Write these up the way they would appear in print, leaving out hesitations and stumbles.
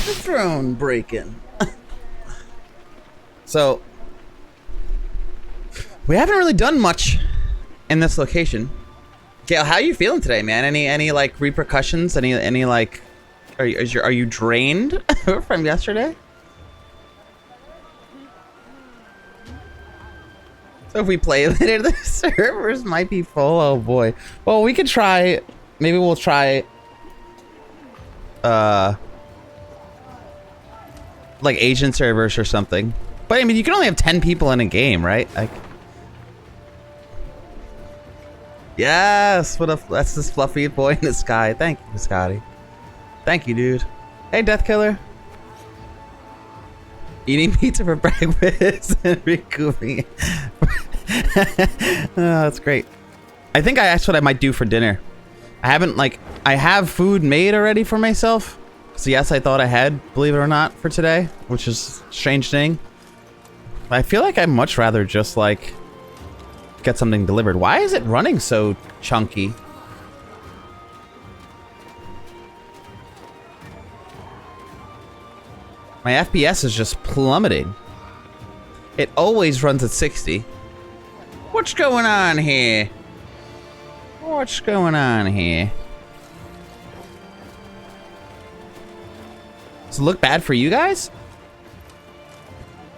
the throne breaking. So, we haven't really done much in this location. Gail, how are you feeling today, man? Any like repercussions? Any like, are you drained from yesterday? So if we play later, the servers might be full. Oh boy. Well, we could try. Maybe we'll try. Like Asian servers or something. But I mean, you can only have 10 people in a game, right? Like. Yes. That's this fluffy boy in the sky. Thank you, Scotty. Thank you, dude. Hey, Death Killer. Eating pizza for breakfast and recouping. Oh, that's great. I think that's what I might do for dinner. I have food made already for myself. So yes, I thought I had, believe it or not, for today, which is a strange thing. But I feel like I'd much rather just like get something delivered. Why is it running so chunky? My FPS is just plummeting. It always runs at 60. What's going on here? What's going on here? Does it look bad for you guys?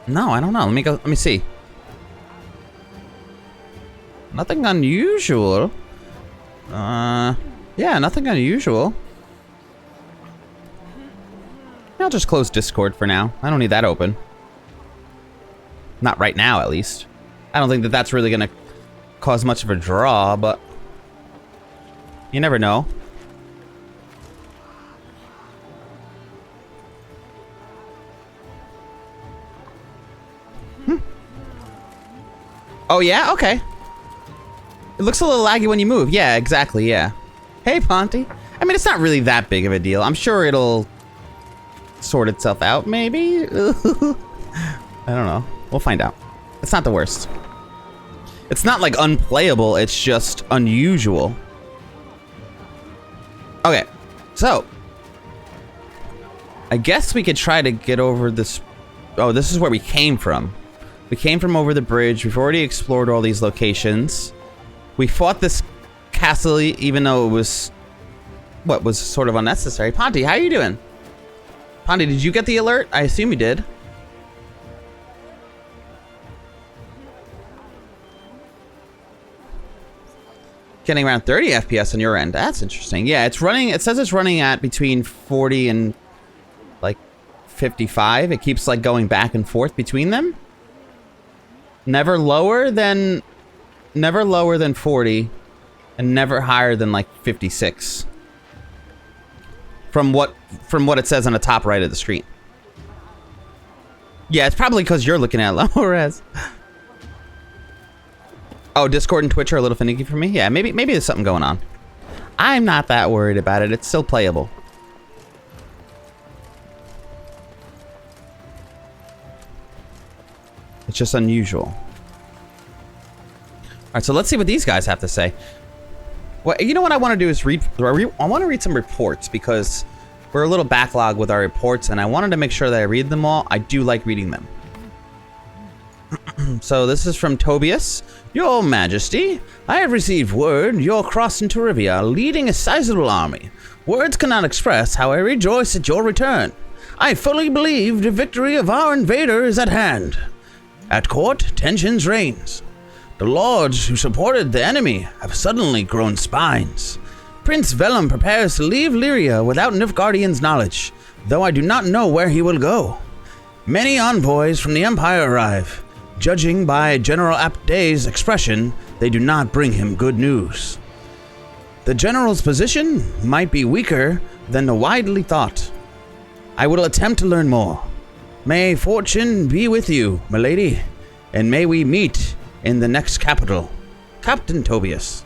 No, I don't know. Let me see. Nothing unusual. Yeah, nothing unusual. I'll just close Discord for now. I don't need that open. Not right now, at least. I don't think that that's really gonna cause much of a draw, but you never know. Oh yeah? Okay. It looks a little laggy when you move. Yeah, exactly, yeah. Hey, Ponty. I mean, it's not really that big of a deal. I'm sure it'll sort itself out, maybe? I don't know. We'll find out. It's not the worst. It's not like unplayable, it's just unusual. Okay, so I guess we could try to get over this. Oh, this is where we came from. We came from over the bridge. We've already explored all these locations. We fought this castle even though it was what was sort of unnecessary. Ponty, how are you doing? Ponty, did you get the alert? I assume you did. Getting around 30 FPS on your end. That's interesting. Yeah, it's running. It says it's running at between 40 and like 55. It keeps like going back and forth between them. Never lower than 40 and never higher than like 56. From what it says on the top right of the screen. Yeah, it's probably because you're looking at low res. Oh, Discord and Twitch are a little finicky for me? Yeah, maybe there's something going on. I'm not that worried about it. It's still playable. It's just unusual. Alright, so let's see what these guys have to say. Well, you know what I want to do is I want to read some reports because we're a little backlogged with our reports and I wanted to make sure that I read them all. I do like reading them. So this is from Tobias. Your Majesty, I have received word you're crossing to Rivia, leading a sizable army. Words cannot express how I rejoice at your return. I fully believe the victory of our invader is at hand. At court, tensions reigns. The lords who supported the enemy have suddenly grown spines. Prince Vellum prepares to leave Lyria without Nilfgaardian's knowledge, though I do not know where he will go. Many envoys from the Empire arrive. Judging by General Apday's expression, they do not bring him good news. The general's position might be weaker than the widely thought. I will attempt to learn more. May fortune be with you, milady, and may we meet in the next capital. Captain Tobias.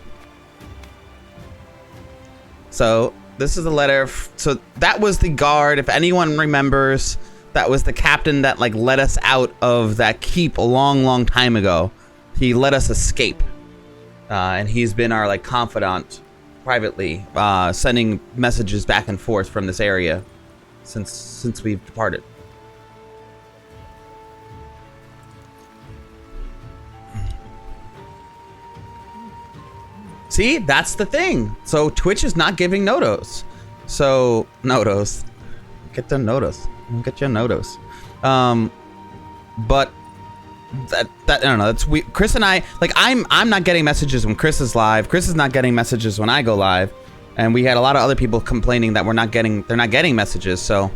So, this is the letter. So, that was the guard, if anyone remembers. That was the captain that like let us out of that keep a long time ago. He let us escape. And he's been our like confidant privately, sending messages back and forth from this area since we've departed. See, that's the thing. So Twitch is not giving notos. So notos, get the notos. Get your notos. But that I don't know. That's Chris and I, like, I'm not getting messages when Chris is live. Chris is not getting messages when I go live, and we had a lot of other people complaining that they're not getting messages. So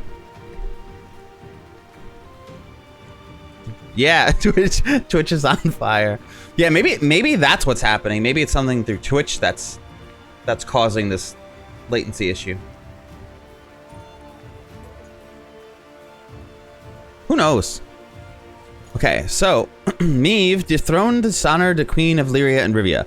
yeah, Twitch is on fire. Yeah, maybe that's what's happening. Maybe it's something through Twitch that's causing this latency issue. Who knows? Okay, so Meve dethroned, dishonored the Queen of Lyria and Rivia.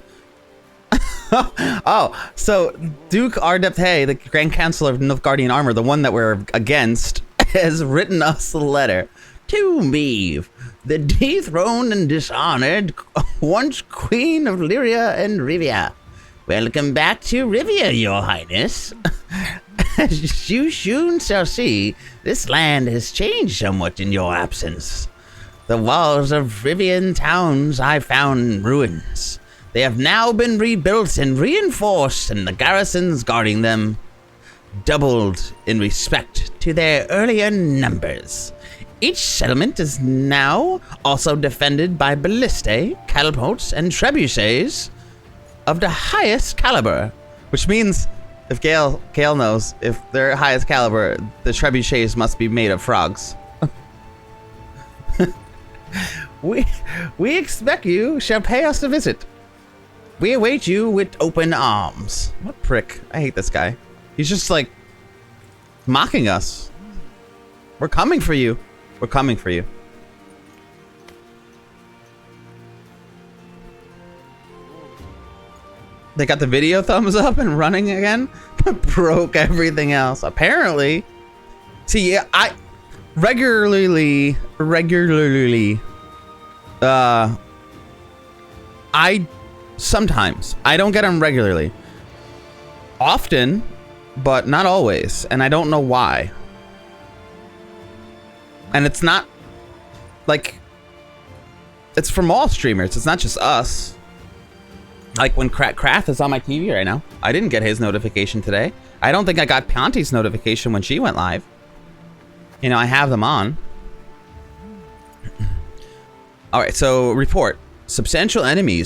Oh, so Duke Ardepte, the Grand Counselor of Nilfgaardian Armor, the one that we're against, has written us a letter to Meve, the dethroned and dishonored once Queen of Lyria and Rivia. Welcome back to Rivia, Your Highness. As you soon shall see, this land has changed somewhat in your absence. The walls of Rivian towns I found in ruins. They have now been rebuilt and reinforced, and the garrisons guarding them doubled in respect to their earlier numbers. Each settlement is now also defended by ballistae, catapults, and trebuchets of the highest caliber, which means, if Gale knows, if they're highest caliber, the trebuchets must be made of frogs. We expect you shall pay us a visit. We await you with open arms. What a prick. I hate this guy. He's just like mocking us. We're coming for you. We're coming for you. They got the video thumbs up and running again. Broke everything else. Apparently. See, yeah, I regularly. Sometimes I don't get them regularly. Often, but not always, and I don't know why. And it's not like it's from all streamers. It's not just us. Like when Krath is on my TV right now. I didn't get his notification today. I don't think I got Ponty's notification when she went live. You know, I have them on. All right, so report. Substantial enemy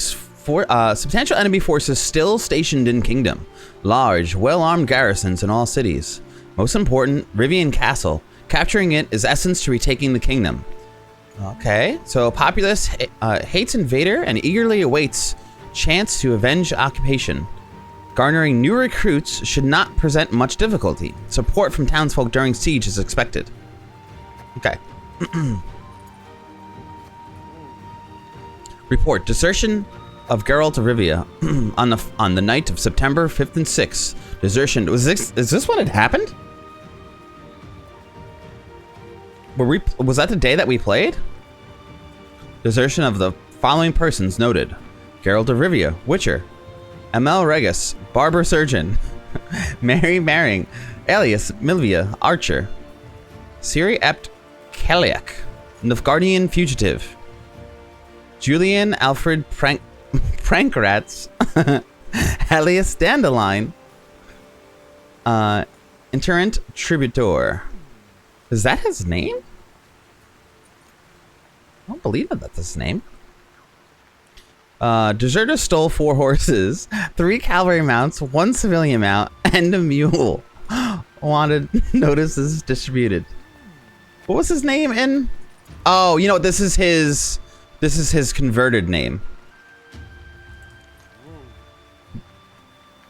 forces still stationed in Kingdom. Large, well-armed garrisons in all cities. Most important, Rivian Castle. Capturing it is essence to retaking the kingdom. Okay, so populace hates invader and eagerly awaits chance to avenge occupation. Garnering new recruits should not present much difficulty. Support from townsfolk during siege is expected. Okay. Report. Desertion of Geralt of Rivia on the night of September 5th and 6th. Desertion. Is this what had happened? Was that the day that we played? Desertion of the following persons noted. Geralt of Rivia, Witcher. Amel Regis, Barber Surgeon. Mary Maring, alias Milvia, Archer. Ciri Ept Keliak, Nilfgaardian Fugitive. Julian Alfred Prankrats, alias Dandelion. Interrent Tributor. Is that his name? I don't believe that's his name. Deserter stole 4 horses, 3 cavalry mounts, 1 civilian mount, and a mule. Wanted notices distributed. What was his name in? Oh, you know, this is his converted name.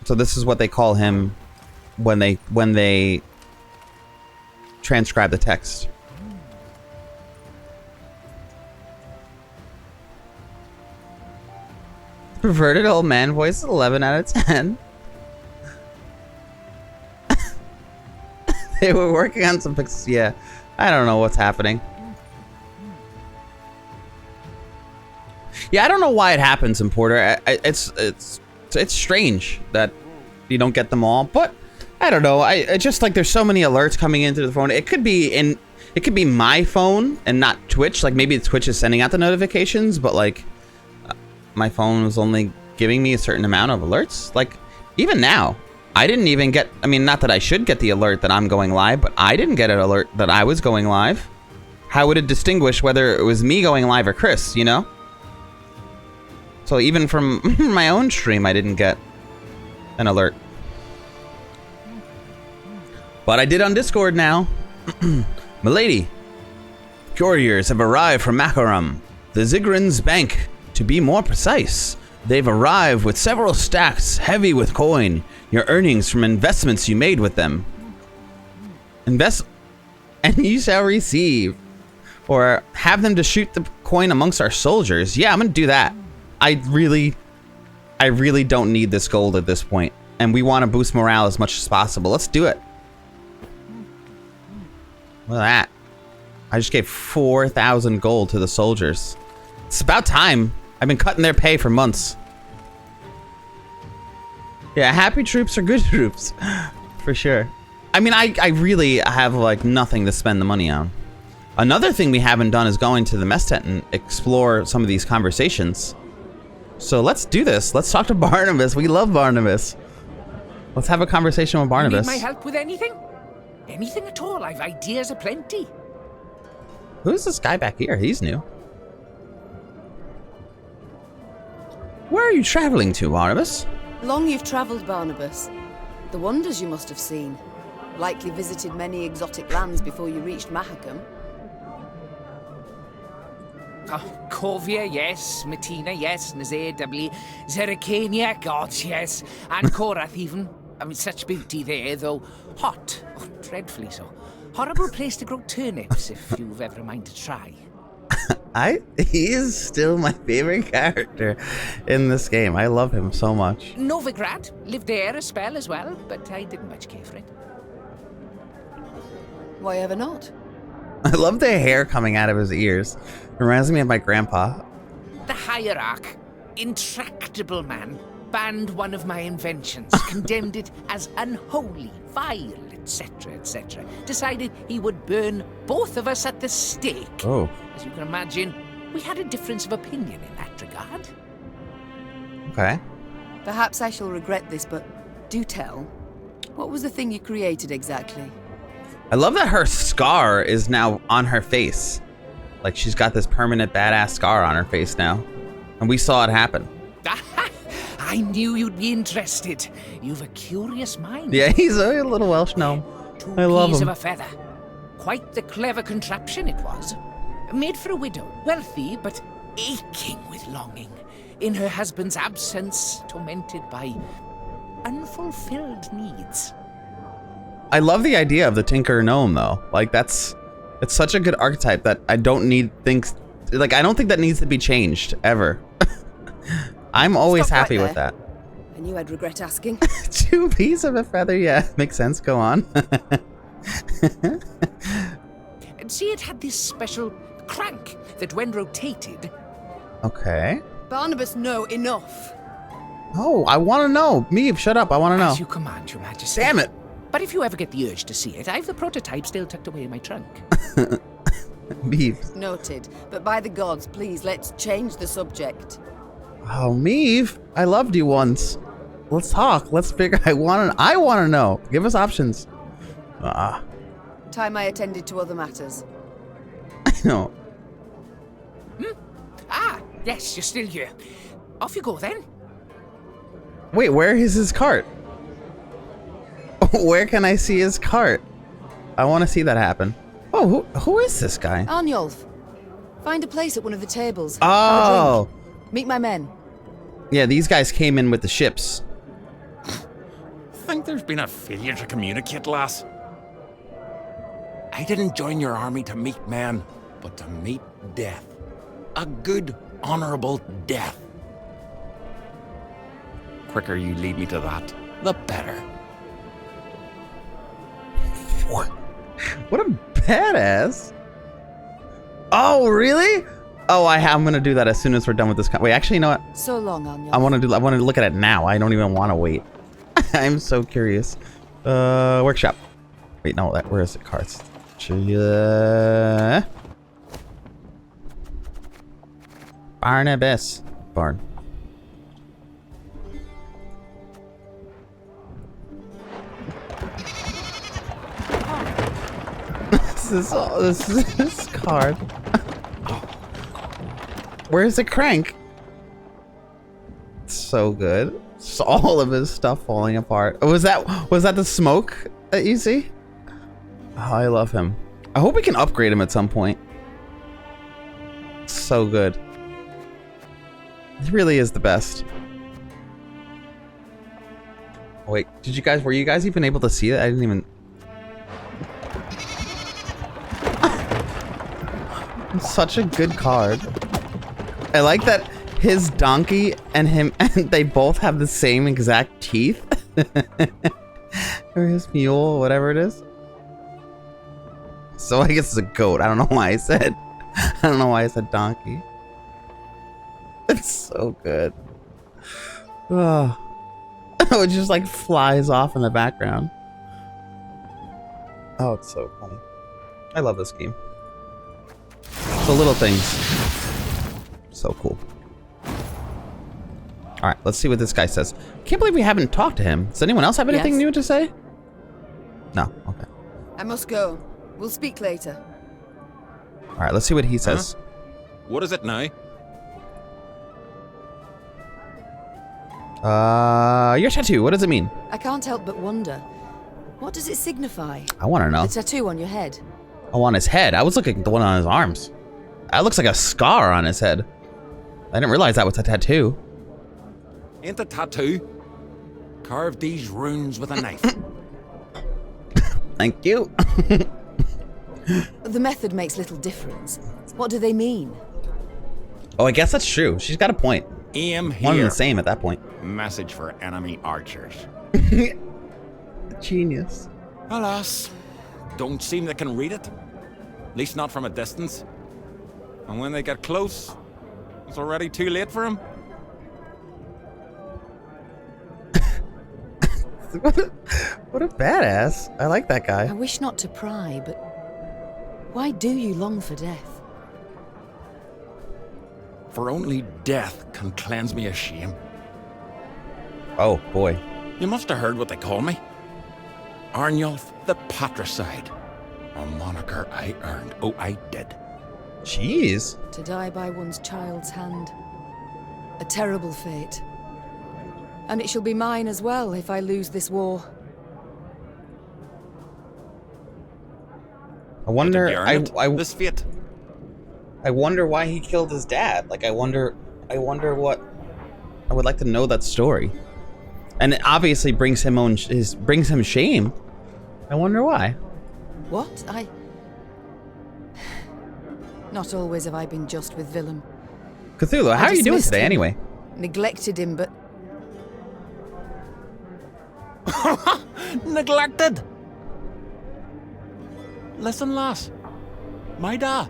So this is what they call him when they transcribe the text. Perverted old man voice, 11 out of 10. They were working on some fixes. Yeah, I don't know what's happening. Yeah, I don't know why it happens in Porter. It's strange that you don't get them all, but I don't know. I just like there's so many alerts coming into the phone. It could be my phone and not Twitch. Like maybe Twitch is sending out the notifications, but like my phone was only giving me a certain amount of alerts. Like even now, I didn't even get, I mean, not that I should get the alert that I'm going live, but I didn't get an alert that I was going live. How would it distinguish whether it was me going live or Chris, you know? So even from my own stream, I didn't get an alert. But I did on Discord now. Milady, couriers have arrived from Makaram, the Zigguran's bank, to be more precise. They've arrived with several stacks heavy with coin, your earnings from investments you made with them. Invest, and you shall receive. Or have them to shoot the coin amongst our soldiers. Yeah, I'm gonna do that. I really don't need this gold at this point. And we want to boost morale as much as possible. Let's do it. Look at that. I just gave 4,000 gold to the soldiers. It's about time. I've been cutting their pay for months. Yeah, happy troops are good troops. For sure. I mean, I really have like nothing to spend the money on. Another thing we haven't done is going to the mess tent and explore some of these conversations. So let's do this. Let's talk to Barnabas. We love Barnabas. Let's have a conversation with Barnabas. You need my help with anything? Anything at all. I've ideas aplenty. Who's this guy back here? He's new. Where are you traveling to, Barnabas? Long you've travelled, Barnabas. The wonders you must have seen. Likely visited many exotic lands before you reached Mahakam. Oh, Kovia, yes. Matina, yes. Nazir, Zeracania, gods, yes. And Korath, even. I mean, such beauty there, though hot. Oh, dreadfully so. Horrible place to grow turnips, if you've ever a mind to try. He is still my favorite character in this game. I love him so much. Novigrad. Lived there a spell as well, but I didn't much care for it. Why ever not? I love the hair coming out of his ears. Reminds me of my grandpa. The hierarch, intractable man, banned one of my inventions, condemned it as unholy, vile, etc., etc. Decided he would burn both of us at the stake. Oh. As you can imagine, we had a difference of opinion in that regard. Okay. Perhaps I shall regret this, but do tell. What was the thing you created exactly? I love that her scar is now on her face. Like she's got this permanent badass scar on her face now. And we saw it happen. I knew you'd be interested. You've a curious mind. Yeah, he's a little Welsh gnome. I love him. Of a feather. Quite the clever contraption it was. Made for a widow, wealthy but aching with longing. In her husband's absence, tormented by unfulfilled needs. I love the idea of the Tinker Gnome though. Like it's such a good archetype that I don't need things, like I don't think that needs to be changed ever. I'm always Stop happy right with that. I knew I'd regret asking. 2 pieces of a feather, yeah, makes sense. Go on. And see, it had this special crank that when rotated. Okay. Barnabas, no, enough. Oh, I want to know. Meve, shut up. I want to know. As you command, Your Majesty. Damn it. But if you ever get the urge to see it, I've the prototype still tucked away in my trunk. Meve. Noted. But by the gods, please, let's change the subject. Oh, Meve, I loved you once. Let's talk. Let's figure. I want to know. Give us options. Time I attended to other matters. I know. Ah, yes, you're still here. Off you go then. Wait, where is his cart? Where can I see his cart? I want to see that happen. Oh, who is this guy? Arnulf, find a place at one of the tables. Oh. Meet my men. Yeah, these guys came in with the ships. Think there's been a failure to communicate, lass? I didn't join your army to meet men, but to meet death. A good, honorable death. Quicker you lead me to that, the better. What a badass. Oh, really? Oh, I'm gonna do that as soon as we're done with this. Wait, actually, you know what? So long, Arnulf. I want to look at it now. I don't even want to wait. I'm so curious. Workshop. Wait, no, where is it? Cards. Barnabas. Barn. This card. Where's the crank? So good. It's all of his stuff falling apart. Was that the smoke that you see? Oh, I love him. I hope we can upgrade him at some point. So good. He really is the best. Oh, wait, were you guys even able to see that? I didn't even. Such a good card. I like that his donkey and him, and they both have the same exact teeth. Or his mule, whatever it is. So I guess it's a goat. I don't know why I said donkey. It's so good. Oh. It just like flies off in the background. Oh, it's so funny. I love this game. The little things. So cool. Alright, let's see what this guy says. Can't believe we haven't talked to him. Does anyone else have anything new to say? No, okay. I must go. We'll speak later. Alright, let's see what he says. What is it now? Your tattoo, what does it mean? I can't help but wonder. What does it signify? I want to know. The tattoo on your head. Oh, on his head. I was looking at the one on his arms. That looks like a scar on his head. I didn't realize that was a tattoo. Ain't a tattoo. Carve these runes with a knife. Thank you. The method makes little difference. What do they mean? Oh, I guess that's true. She's got a point. Aim here. One and the same at that point. Message for enemy archers. Genius. Alas, don't seem they can read it. At least not from a distance. And when they get close, it's already too late for them. What a badass. I like that I guy. wish not to pry, but why do you long for death? For only death can cleanse me of shame. Oh, boy. You must have heard what they call me. Arnulf the Patricide. A moniker I earned. Oh, I did. Jeez. To die by one's child's hand. A terrible fate. And it shall be mine as well if I lose this war. I wonder. This fate. I wonder why he killed his dad. Like, I wonder what. I would like to know that story. And it obviously brings him shame. I wonder why. What? Not always have I been just with Willem. Cthulhu, how are you doing dismissed today him, anyway? Neglected him, but Neglected. Listen, lass. My dad,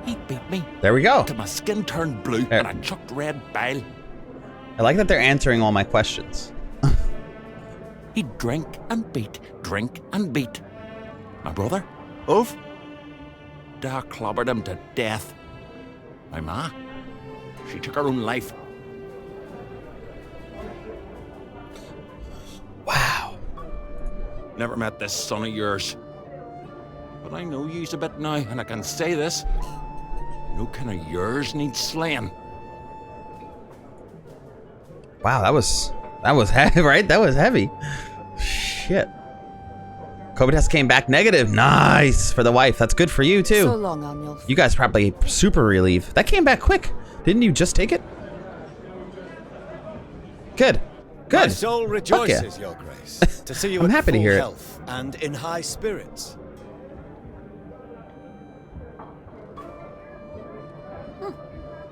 he beat me. There we go. Till my skin turned blue and I chucked red bile. I like that they're answering all my questions. He'd drink and beat, drink and beat. My brother, Ulf, Da clobbered him to death. My ma, she took her own life. Wow. Never met this son of yours. But I know you's a bit now, and I can say this. No kin of yours needs slaying. Wow, that was heavy, right? That was heavy. Shit. Kevid came back negative. Nice for the wife. That's good for you too. so long, Arnulf. You guys probably super relieved. That came back quick. Didn't you just take it? Good. Good. My soul rejoices, Your Grace, to see you I'm in happy to full hear it. health and in high spirits.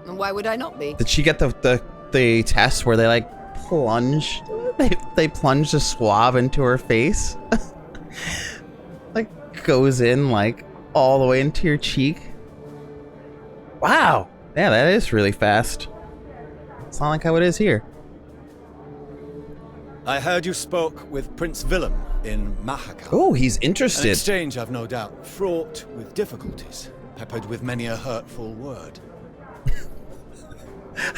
And why would I not be? Did she get the test where they like plunge? They plunge the swab into her face. Like goes in like all the way into your cheek. Wow. Yeah, that is really fast. It's not like how it is here. I heard you spoke with Prince Willem in Mahakal. Oh, he's An interested. exchange, I've no doubt, fraught with difficulties, peppered with many a hurtful word.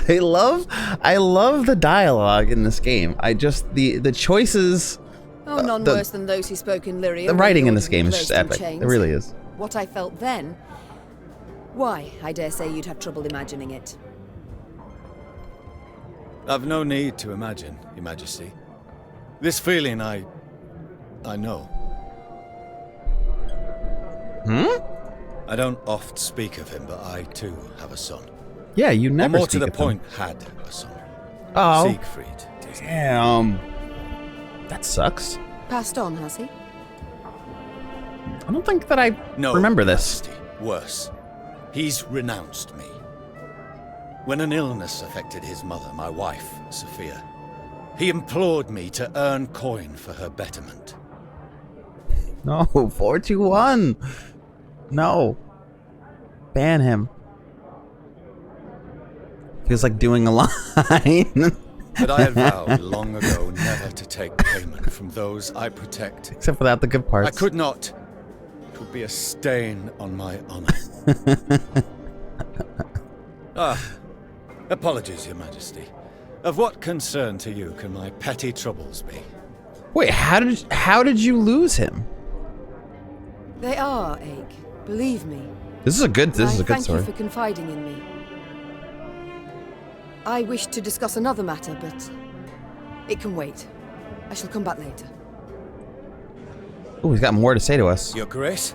I love the dialogue in this game. I just the choices. Oh, none worse than those who spoke in Lyria. The writing in this game is just epic. It really is. What I felt then, why, I dare say you'd have trouble imagining it. I've no need to imagine, Your Majesty. This feeling I know. I don't oft speak of him, but I too have a son. Yeah, you never Or more speak to the of point, had a son. Oh. Siegfried. Damn. That sucks. Passed on, has he? I don't think that I No, remember this. Majesty. Worse. He's renounced me. When an illness affected his mother, my wife, Sophia, he implored me to earn coin for her betterment. No, 421. No. Ban him. Feels like doing a line. But I had vowed long ago never to take payment from those I protect. Except without the good parts. I could not. It would be a stain on my honor. Apologies, Your Majesty. Of what concern to you can my petty troubles be? Wait, how did you lose him? They are, Ache. Believe me. This is a good story. Thank you for confiding in me. I wish to discuss another matter, but it can wait. I shall come back later. Oh, he's got more to say to us. Your Grace?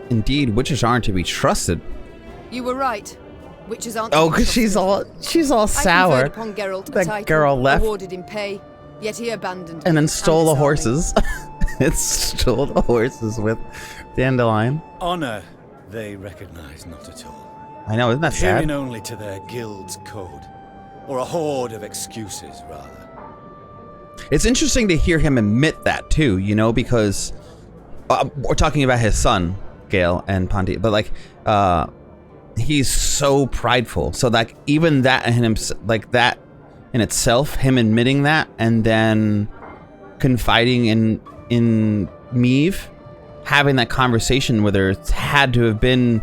Indeed, witches aren't to be trusted. You were right. Witches aren't. Oh, because she's all I sour. conferred upon Geralt a That title, girl left. awarded in pay, yet he abandoned And me then stole the his army. horses. It stole the horses with Dandelion. Honor they recognize not at all. I know, isn't that sad? Adhering only to their guild's code. Or a horde of excuses, rather. It's interesting to hear him admit that too, you know, because we're talking about his son, Gale and Ponti, but like, he's so prideful. So like, even that in him, like that in itself, him admitting that and then confiding in Meve, having that conversation with her, it's had to have been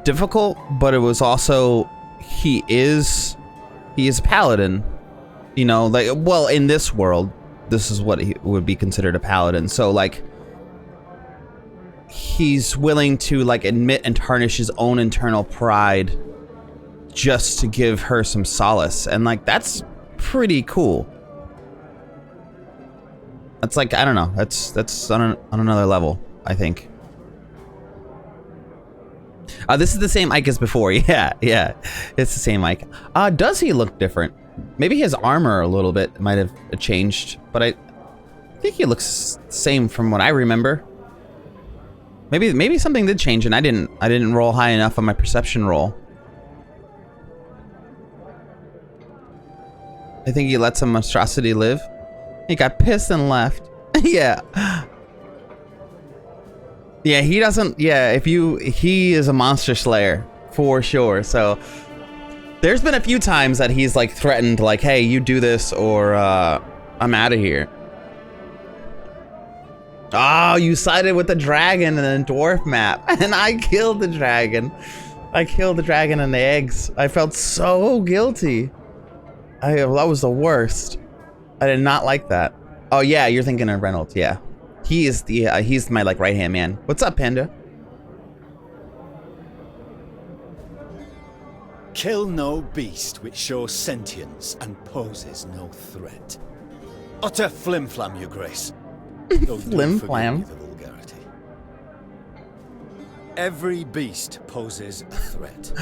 difficult, but it was also, he is a paladin, you know, like, well, in this world, this is what he would be considered a paladin. So like, he's willing to like admit and tarnish his own internal pride just to give her some solace. And like, that's pretty cool. That's like, I don't know. That's on another level, I think. This is the same Ike as before. Yeah. It's the same Ike. Does he look different? Maybe his armor a little bit might have changed, but I think he looks the same from what I remember. Maybe something did change and I didn't roll high enough on my perception roll. I think he let some monstrosity live. He got pissed and left. Yeah. Yeah, he doesn't. Yeah, he is a monster slayer for sure. So there's been a few times that he's like threatened, like, hey, you do this or I'm out of here. Oh, you sided with the dragon in the dwarf map, and I killed the dragon. I killed the dragon and the eggs. I felt so guilty. That was the worst. I did not like that. Oh yeah, you're thinking of Reynolds. Yeah, he's my like right hand man. What's up, Panda? Kill no beast which shows sentience and poses no threat. Utter flimflam, Your Grace. Flimflam. The vulgarity. Every beast poses a threat.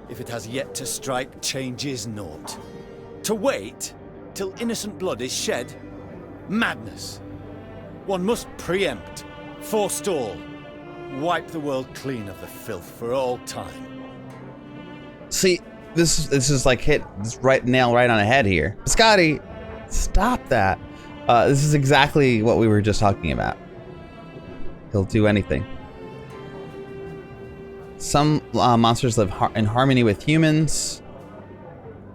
If it has yet to strike, changes naught. To wait till innocent blood is shed? Madness. One must preempt, forestall, wipe the world clean of the filth for all time. See, this is like hit this nail right on the head here. Scotty, stop that. This is exactly what we were just talking about. He'll do anything. Some monsters live in harmony with humans.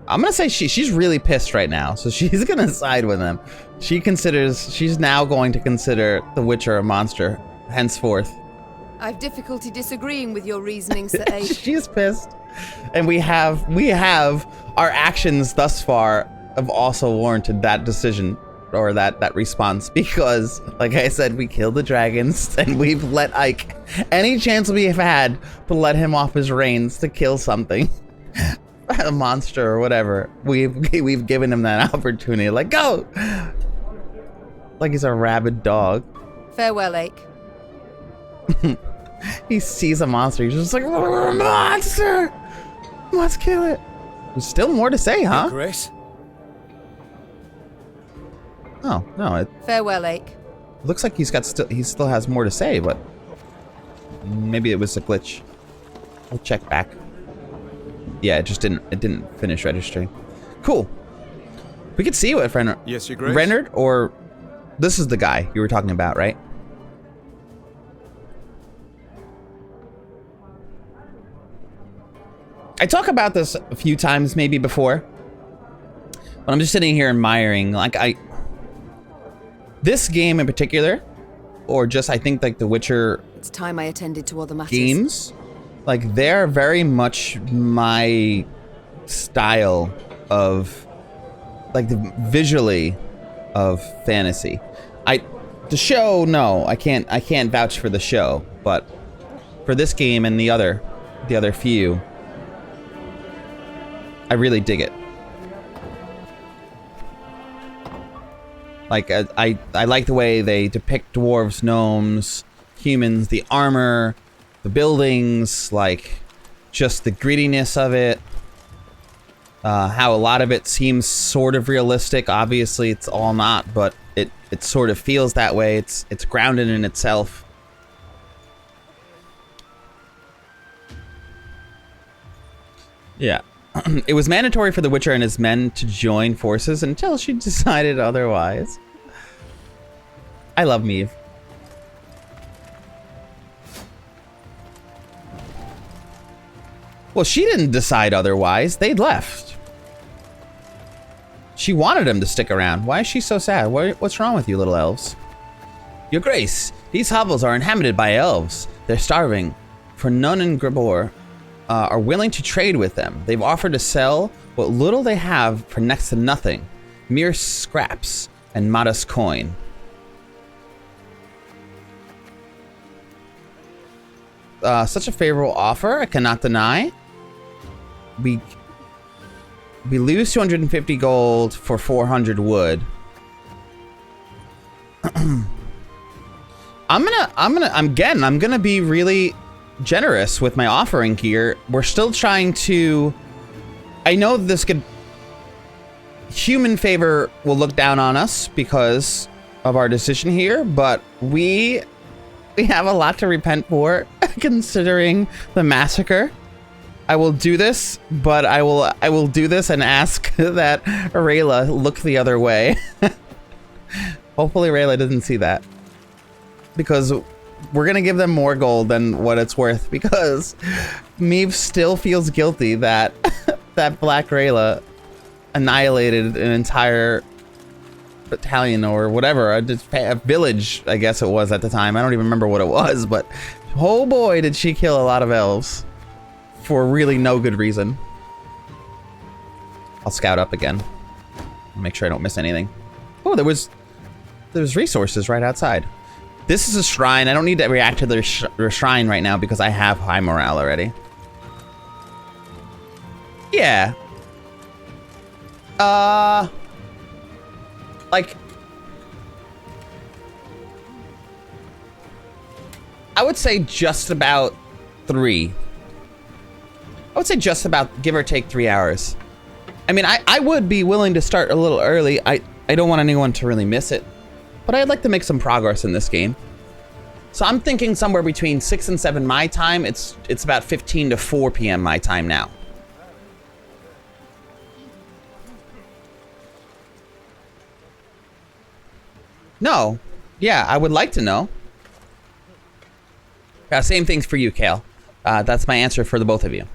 I'm gonna say she's really pissed right now, so she's gonna side with them. She's now going to consider the Witcher a monster henceforth. I've difficulty disagreeing with your reasoning, Sir Abe. She's pissed, and we have our actions thus far have also warranted that decision or that response, because, like I said, we killed the dragons and we've let Ike any chance we have had to let him off his reins to kill something. A monster or whatever, we've given him that opportunity. Like, go! Like he's a rabid dog. Farewell, Ake. He sees a monster, he's just like, monster! Let's kill it. There's still more to say, huh? Grace? Oh, no, it Farewell, Ake. looks like he still has more to say, but maybe it was a glitch. We'll check back. Yeah, it didn't finish registering. Cool. We could see what rendered. Yes, Your Grace. Rendered, or this is the guy you were talking about, right? I talk about this a few times maybe before, but I'm just sitting here admiring, like, this game in particular, or just I think like the Witcher It's time I attended to other matters. games, like they're very much my style of, like, visually of fantasy. The show, no, I can't vouch for the show, but for this game and the other few, I really dig it. Like, I like the way they depict dwarves, gnomes, humans, the armor, the buildings, like, just the grittiness of it. How a lot of it seems sort of realistic. Obviously, it's all not, but it sort of feels that way. It's grounded in itself. Yeah. It was mandatory for the Witcher and his men to join forces until she decided otherwise. I love Meve. Well, she didn't decide otherwise. They'd left. She wanted him to stick around. Why is she so sad? What's wrong with you, little elves? Your Grace, these hovels are inhabited by elves. They're starving, for none in Gribor are willing to trade with them. They've offered to sell what little they have for next to nothing. Mere scraps and modest coin. Such a favorable offer, I cannot deny. We lose 250 gold for 400 wood. I'm gonna be really generous with my offering here. We're still trying to, I know this could, human favor will look down on us because of our decision here, but we have a lot to repent for considering the massacre. I will do this, but I will do this and ask that Rayla look the other way. Hopefully Rayla doesn't see that, because we're gonna give them more gold than what it's worth, because Meve still feels guilty that that Black Rayla annihilated an entire battalion or whatever, a village, I guess it was at the time. I don't even remember what it was, but oh boy, did she kill a lot of elves for really no good reason. I'll scout up again. Make sure I don't miss anything. Oh, there's resources right outside. This is a shrine. I don't need to react to the shrine right now because I have high morale already. Yeah. Like, I would say just about 3. I would say just about, give or take, 3 hours. I mean, I would be willing to start a little early. I don't want anyone to really miss it, but I'd like to make some progress in this game. So I'm thinking somewhere between 6 and 7 my time. It's about 15 to 4 p.m. my time now. No. Yeah, I would like to know. Same things for you, Kale. That's my answer for the both of you.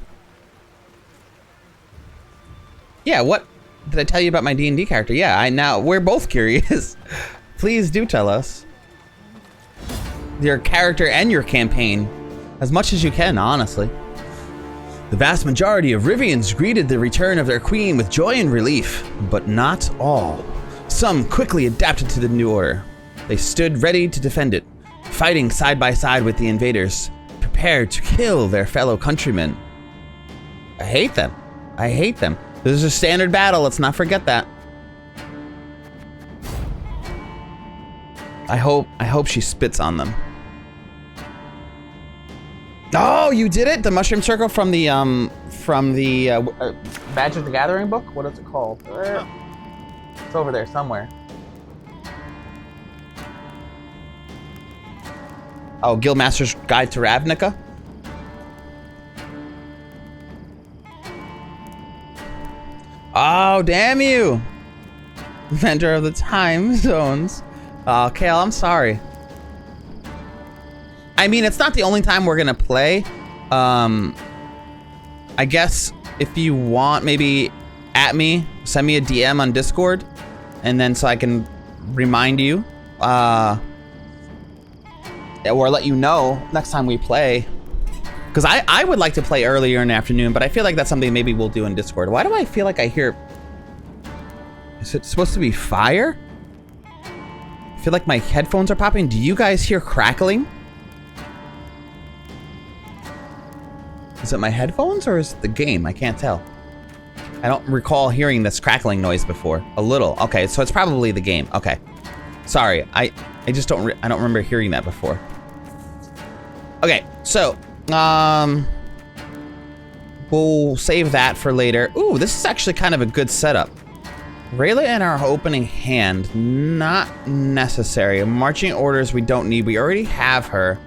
Yeah, what did I tell you about my D&D character? Yeah, we're both curious. Please do tell us your character and your campaign as much as you can, honestly. The vast majority of Rivians greeted the return of their queen with joy and relief, but not all. Some quickly adapted to the new order. They stood ready to defend it, fighting side by side with the invaders, prepared to kill their fellow countrymen. I hate them. I hate them. This is a standard battle, let's not forget that. I hope she spits on them. Oh, you did it? The mushroom circle from the Magic the Gathering book? What is it called? It's over there somewhere. Oh, Guildmaster's Guide to Ravnica? Oh, damn you! Vendor of the time zones. Oh, Kale, I'm sorry. I mean, it's not the only time we're gonna play. I guess if you want, maybe at me, send me a DM on Discord, and then so I can remind you, or let you know next time we play. Because I would like to play earlier in the afternoon, but I feel like that's something maybe we'll do in Discord. Why do I feel like I hear... Is it supposed to be fire? I feel like my headphones are popping. Do you guys hear crackling? Is it my headphones or is it the game? I can't tell. I don't recall hearing this crackling noise before. A little. Okay, so it's probably the game. Okay. Sorry, I just don't remember hearing that before. Okay, so we'll save that for later. Ooh, this is actually kind of a good setup. Rayla in our opening hand, not necessary. Marching orders we don't need. We already have her.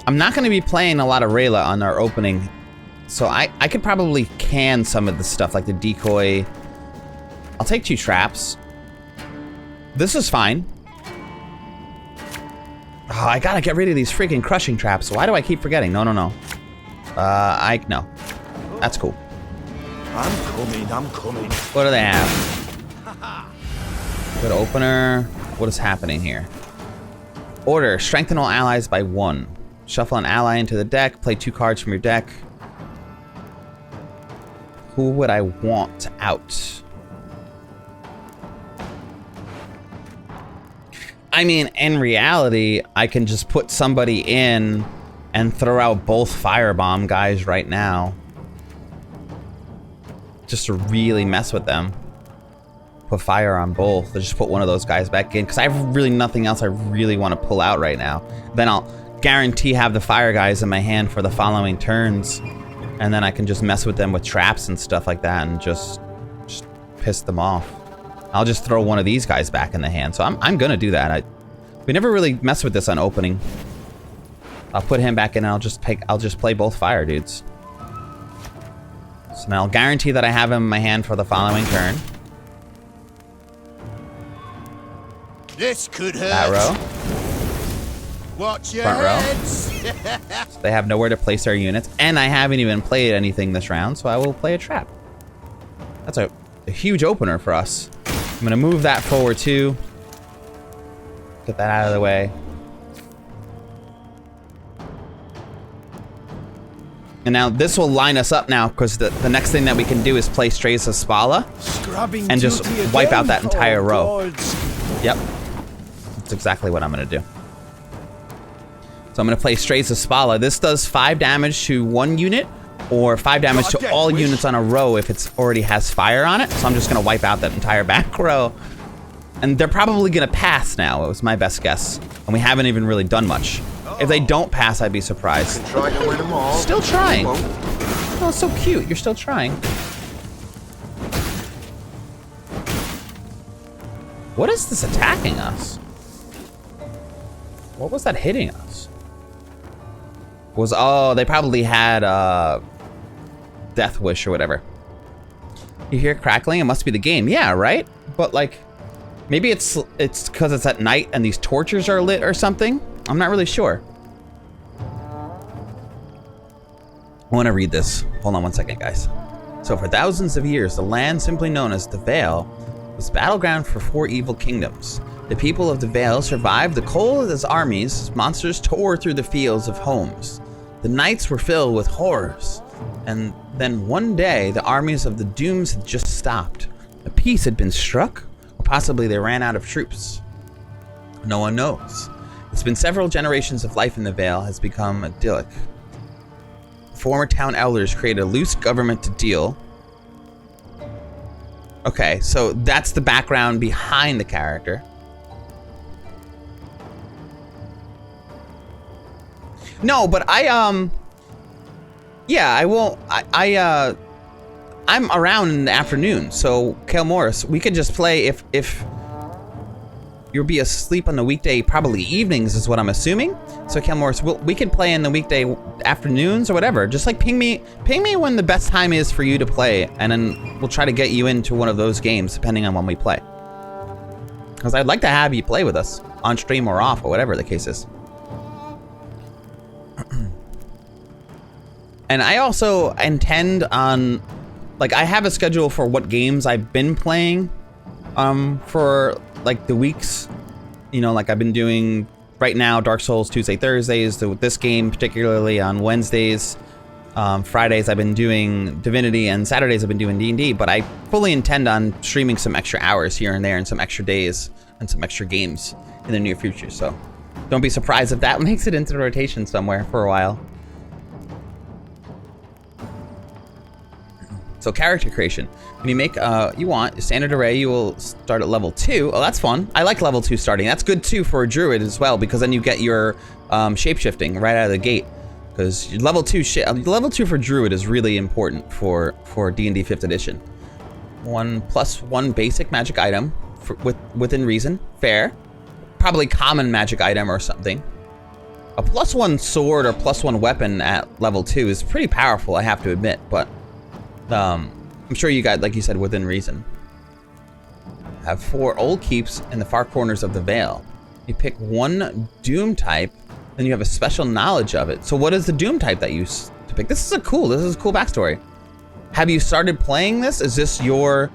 I'm not going to be playing a lot of Rayla on our opening, so I could probably can some of the stuff like the decoy. I'll take 2 traps. This is fine. Oh, I gotta get rid of these freaking crushing traps. Why do I keep forgetting? No. No. That's cool. I'm coming. What do they have? Good opener. What is happening here? Order. Strengthen all allies by 1. Shuffle an ally into the deck. Play 2 cards from your deck. Who would I want out? I mean, in reality, I can just put somebody in and throw out both firebomb guys right now. Just to really mess with them. Put fire on both. Or just put one of those guys back in. Because I have really nothing else I really want to pull out right now. Then I'll guarantee have the fire guys in my hand for the following turns. And then I can just mess with them with traps and stuff like that. And just piss them off. I'll just throw one of these guys back in the hand. So I'm going to do that. We never really mess with this on opening. I'll put him back in and I'll just play both fire dudes. So now I'll guarantee that I have him in my hand for the following turn. This could hurt. That row. Watch your Front row. heads. So they have nowhere to place their units. And I haven't even played anything this round, so I will play a trap. That's a huge opener for us. I'm going to move that forward too. Get that out of the way. And now this will line us up now, because the next thing that we can do is play Strays of Spala and just wipe out that entire row. Yep. That's exactly what I'm going to do. So I'm going to play Strays of Spala. This does 5 damage to 1 unit, or 5 damage to all units on a row if it already has fire on it. So I'm just going to wipe out that entire back row. And they're probably going to pass now. It was my best guess. And we haven't even really done much. If they don't pass, I'd be surprised. Try to win them all. Still trying. Oh, it's so cute. You're still trying. What is this attacking us? What was that hitting us? Oh, they probably had Death Wish or whatever. You hear crackling? It must be the game. Yeah, right? But like, maybe it's because it's at night and these torches are lit or something. I'm not really sure. I want to read this. Hold on one second, guys. So for thousands of years, the land simply known as the Vale was battleground for 4 evil kingdoms. The people of the Vale survived the cold as armies, monsters tore through the fields of homes. The nights were filled with horrors. And then one day, the armies of the Dooms had just stopped. A peace had been struck, or possibly they ran out of troops. No one knows. It's been several generations of life in the Vale has become idyllic. Former town elders created a loose government to deal. Okay, so that's the background behind the character. No, but yeah, I won't. I'm around in the afternoon, so Kale Morris, we could just play if you'll be asleep on the weekday, probably evenings is what I'm assuming. So Kale Morris, we could play in the weekday afternoons or whatever. Just like ping me when the best time is for you to play, and then we'll try to get you into one of those games depending on when we play. Because I'd like to have you play with us on stream or off or whatever the case is. And I also intend on, like, I have a schedule for what games I've been playing for like the weeks, you know, like I've been doing right now Dark Souls Tuesday, Thursdays, this game particularly on Wednesdays. Fridays I've been doing Divinity, and Saturdays I've been doing D&D, but I fully intend on streaming some extra hours here and there and some extra days and some extra games in the near future. So don't be surprised if that makes it into the rotation somewhere for a while. So character creation. When you make, you want a standard array, you will start at level 2. Oh, that's fun. I like level 2 starting. That's good too for a druid as well, because then you get your shape-shifting right out of the gate. Because level 2 for druid is really important for D&D 5th edition. 1+1 basic magic item within reason. Fair. Probably common magic item or something. A +1 sword or +1 weapon at level 2 is pretty powerful, I have to admit, but I'm sure you got, like you said, within reason. Have 4 old keeps in the far corners of the Vale. You pick one Doom type, then you have a special knowledge of it. So what is the Doom type that you to pick? This is a cool backstory. Have you started playing this? Is this your,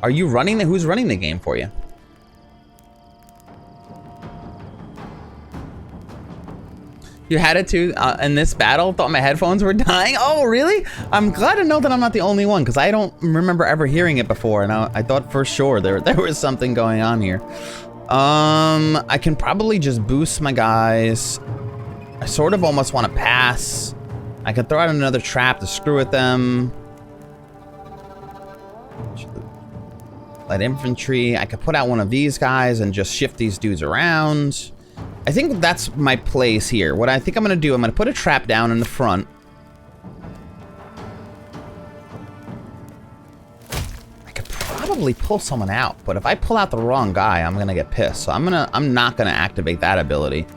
are you running who's running the game for you? You had it too in this battle? Thought my headphones were dying? Oh, really? I'm glad to know that I'm not the only one, because I don't remember ever hearing it before, and I thought for sure there was something going on here. I can probably just boost my guys. I sort of almost want to pass. I could throw out another trap to screw with them. Light infantry. I could put out one of these guys and just shift these dudes around. I think that's my place here. What I think I'm going to do, I'm going to put a trap down in the front. I could probably pull someone out, but if I pull out the wrong guy, I'm going to get pissed. So I'm not going to activate that ability.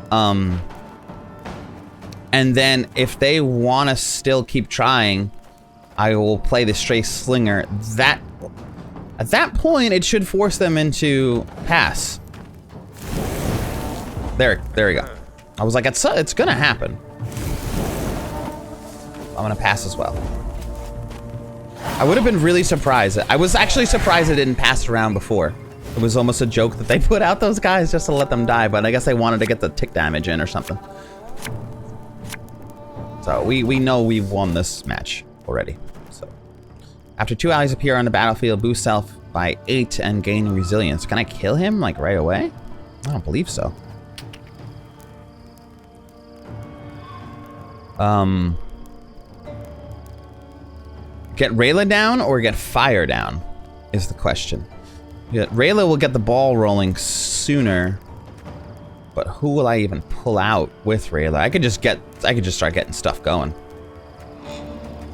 And then if they want to still keep trying, I will play the stray slinger. At that point, it should force them into pass. There we go. I was like, it's gonna happen. I'm gonna pass as well. I would have been really surprised. I was actually surprised it didn't pass around before. It was almost a joke that they put out those guys just to let them die, but I guess they wanted to get the tick damage in or something. So we know we've won this match already. So after 2 allies appear on the battlefield, boost self by 8 and gain resilience. Can I kill him like right away? I don't believe so. Get Rayla down or get fire down is the question. Yeah, Rayla will get the ball rolling sooner, but who will I even pull out with Rayla? I could just start getting stuff going.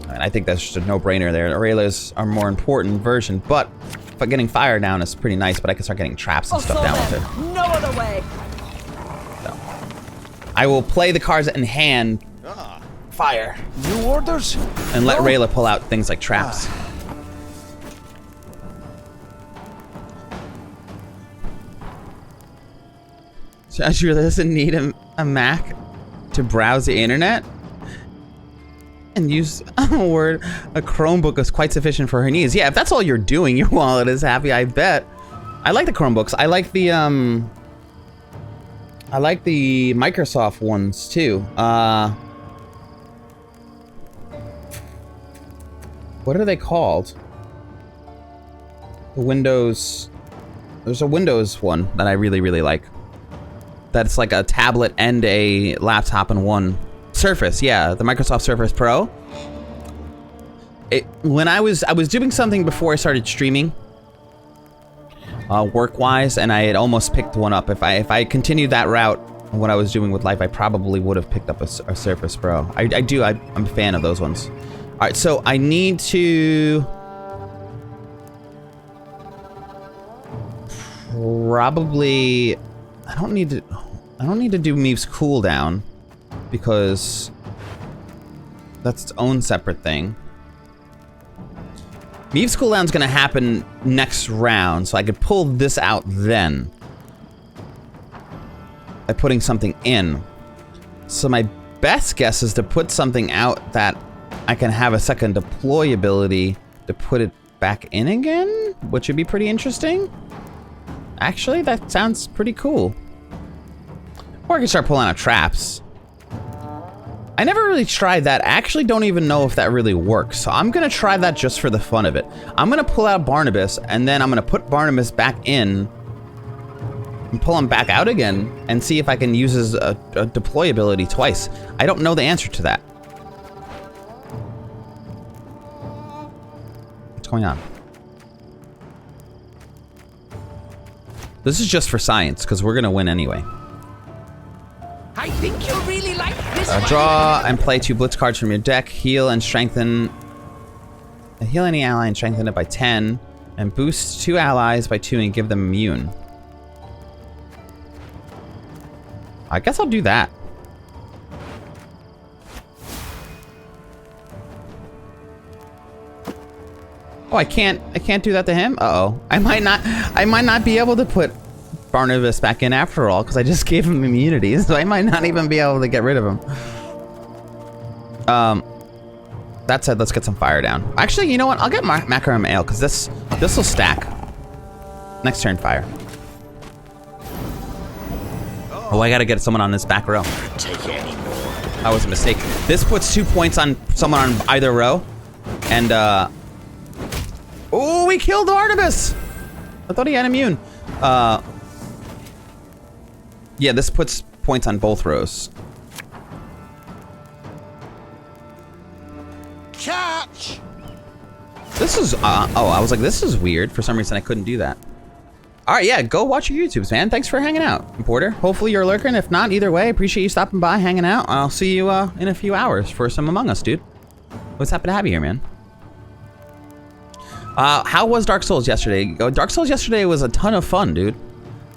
And I think that's just a no-brainer there. Rayla's a more important version, but getting fire down is pretty nice, but I can start getting traps and stuff down with it. No other way. So, I will play the cards in hand. Fire. New orders? And let Rayla pull out things like traps. So Azure doesn't need a Mac to browse the internet? And use a word. A Chromebook is quite sufficient for her needs. Yeah, if that's all you're doing, your wallet is happy, I bet. I like the Chromebooks. I like the Microsoft ones too. What are they called? The Windows. There's a Windows one that I really, really like. That's like a tablet and a laptop in one. Surface, yeah, the Microsoft Surface Pro. When I was doing something before I started streaming, work-wise, and I had almost picked one up. If I continued that route, what I was doing with life, I probably would have picked up a Surface Pro. I'm a fan of those ones. All right, so I need to probably. I don't need to do Meve's cooldown because that's its own separate thing. Meve's cooldown's gonna happen next round, so I could pull this out then by putting something in. So my best guess is to put something out that I can have a second deploy ability to put it back in again, which would be pretty interesting. Actually, that sounds pretty cool. Or I can start pulling out traps. I never really tried that. I actually don't even know if that really works. So I'm gonna try that just for the fun of it. I'm gonna pull out Barnabas, and then I'm gonna put Barnabas back in and pull him back out again and see if I can use his a deploy ability twice. I don't know the answer to that. What's going on? This is just for science, because we're gonna win anyway. I think you'll really like this one. Draw and play 2 blitz cards from your deck. Heal and strengthen. Heal any ally and strengthen it by 10. And boost 2 allies by 2 and give them immune. I guess I'll do that. Oh, I can't do that to him? Uh-oh. I might not be able to put Barnabas back in after all, because I just gave him immunity, so I might not even be able to get rid of him. That said, let's get some fire down. Actually, you know what? I'll get Macaron Ale, because this will stack. Next turn, fire. Oh, I gotta get someone on this back row. That was a mistake. This puts 2 points on someone on either row. And, oh, we killed Barnabas! I thought he had immune. Yeah, this puts points on both rows. Catch! This is, oh, I was like, this is weird. For some reason, I couldn't do that. All right, yeah, go watch your YouTubes, man. Thanks for hanging out, Porter. Hopefully you're lurking. If not, either way, appreciate you stopping by, hanging out. I'll see you in a few hours for some Among Us, dude. What's happy to have you here, man? How was Dark Souls yesterday? Dark Souls yesterday was a ton of fun, dude.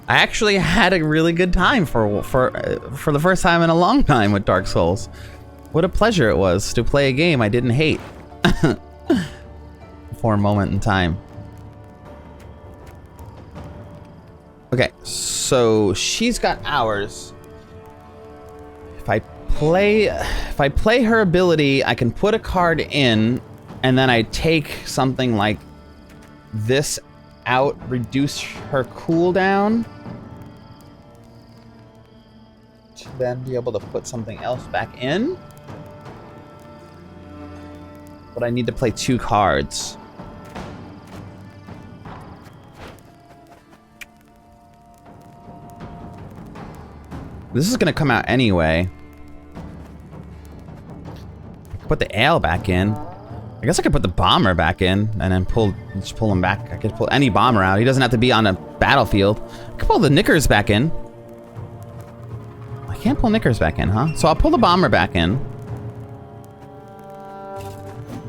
I actually had a really good time for the first time in a long time with Dark Souls. What a pleasure it was to play a game I didn't hate for a moment in time. Okay, so she's got hours. If I play her ability, I can put a card in, and then I take something like this out, reduce her cooldown, to then be able to put something else back in. But I need to play 2 cards. This is gonna come out anyway. Put the ale back in. I guess I could put the bomber back in and then just pull him back. I could pull any bomber out. He doesn't have to be on a battlefield. I could pull the knickers back in. I can't pull knickers back in, huh? So I'll pull the bomber back in.